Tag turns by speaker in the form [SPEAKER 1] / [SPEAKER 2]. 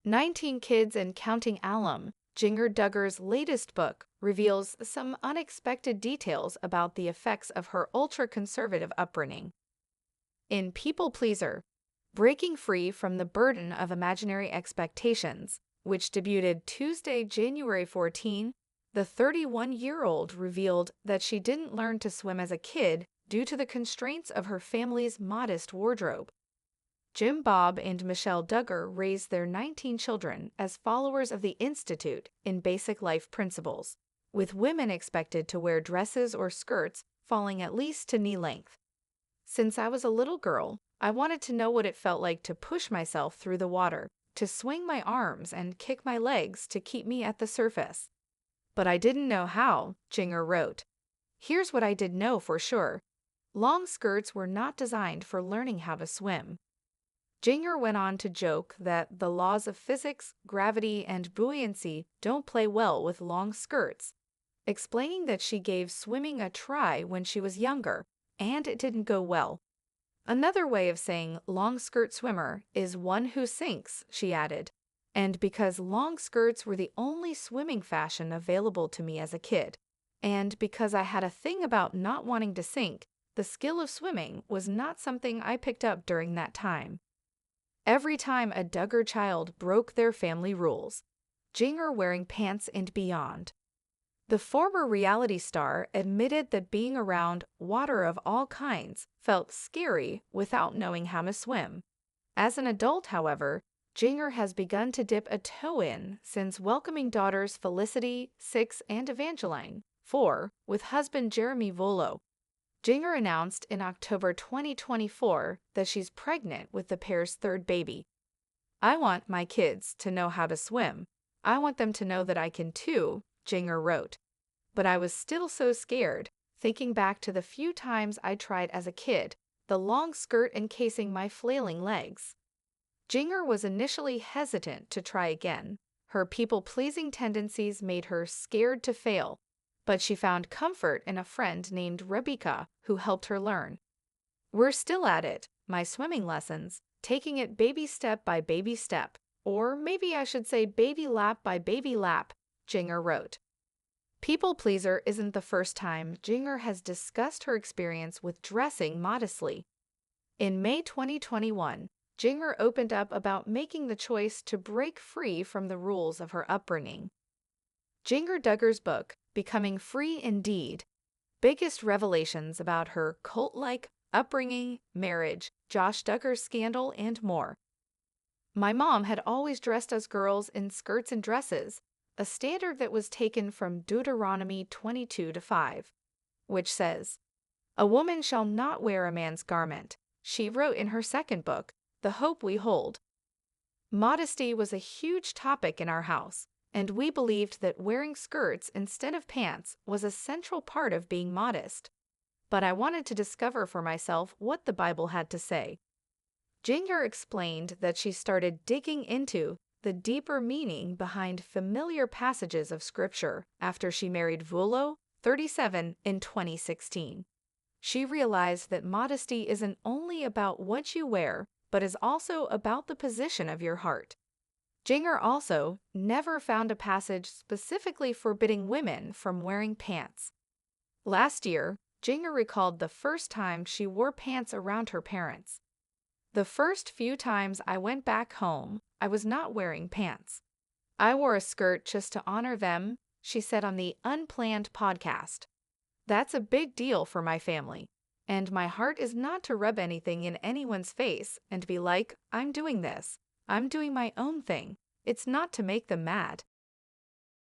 [SPEAKER 1] 19 Kids and Counting Alum, Jinger Duggar's latest book, reveals some unexpected details about the effects of her ultra-conservative upbringing. In People Pleaser, Breaking Free from the Burden of Imaginary Expectations, which debuted Tuesday, January 14, the 31-year-old revealed that she didn't learn to swim as a kid due to the constraints of her family's modest wardrobe. Jim Bob and Michelle Duggar raised their 19 children as followers of the Institute in basic life principles, with women expected to wear dresses or skirts falling at least to knee length. Since I was a little girl, I wanted to know what it felt like to push myself through the water, to swing my arms and kick my legs to keep me at the surface. But I didn't know how, Jinger wrote. Here's what I did know for sure. Long skirts were not designed for learning how to swim. Jinger went on to joke that the laws of physics, gravity, and buoyancy don't play well with long skirts, explaining that she gave swimming a try when she was younger, and it didn't go well. Another way of saying long skirt swimmer is one who sinks, she added. And because long skirts were the only swimming fashion available to me as a kid, and because I had a thing about not wanting to sink, the skill of swimming was not something I picked up during that time. Every time a Duggar child broke their family rules, Jinger wearing pants and beyond. The former reality star admitted that being around water of all kinds felt scary without knowing how to swim. As an adult, however, Jinger has begun to dip a toe in since welcoming daughters Felicity, 6, and Evangeline, 4, with husband Jeremy Volo. Jinger announced in October 2024 that she's pregnant with the pair's third baby. I want my kids to know how to swim. I want them to know that I can too, Jinger wrote. But I was still so scared, thinking back to the few times I tried as a kid, the long skirt encasing my flailing legs. Jinger was initially hesitant to try again. Her people-pleasing tendencies made her scared to fail, but she found comfort in a friend named Rebecca who helped her learn. We're still at it, my swimming lessons, taking it baby step by baby step, or maybe I should say baby lap by baby lap, Jinger wrote. People Pleaser isn't the first time Jinger has discussed her experience with dressing modestly. In May 2021, Jinger opened up about making the choice to break free from the rules of her upbringing. Jinger Duggar's book, Becoming Free Indeed, biggest revelations about her cult-like upbringing, marriage, Josh Duggar's scandal, and more. My mom had always dressed us girls in skirts and dresses, a standard that was taken from Deuteronomy 22:5, which says, "A woman shall not wear a man's garment," she wrote in her second book, The Hope We Hold. Modesty was a huge topic in our house, and we believed that wearing skirts instead of pants was a central part of being modest. But I wanted to discover for myself what the Bible had to say. Jinger explained that she started digging into the deeper meaning behind familiar passages of Scripture after she married Volo, 37, in 2016. She realized that modesty isn't only about what you wear, but is also about the position of your heart. Jinger also never found a passage specifically forbidding women from wearing pants. Last year, Jinger recalled the first time she wore pants around her parents. The first few times I went back home, I was not wearing pants. I wore a skirt just to honor them, she said on the Unplanned podcast. That's a big deal for my family, and my heart is not to rub anything in anyone's face and be like, I'm doing this. I'm doing my own thing. It's not to make them mad.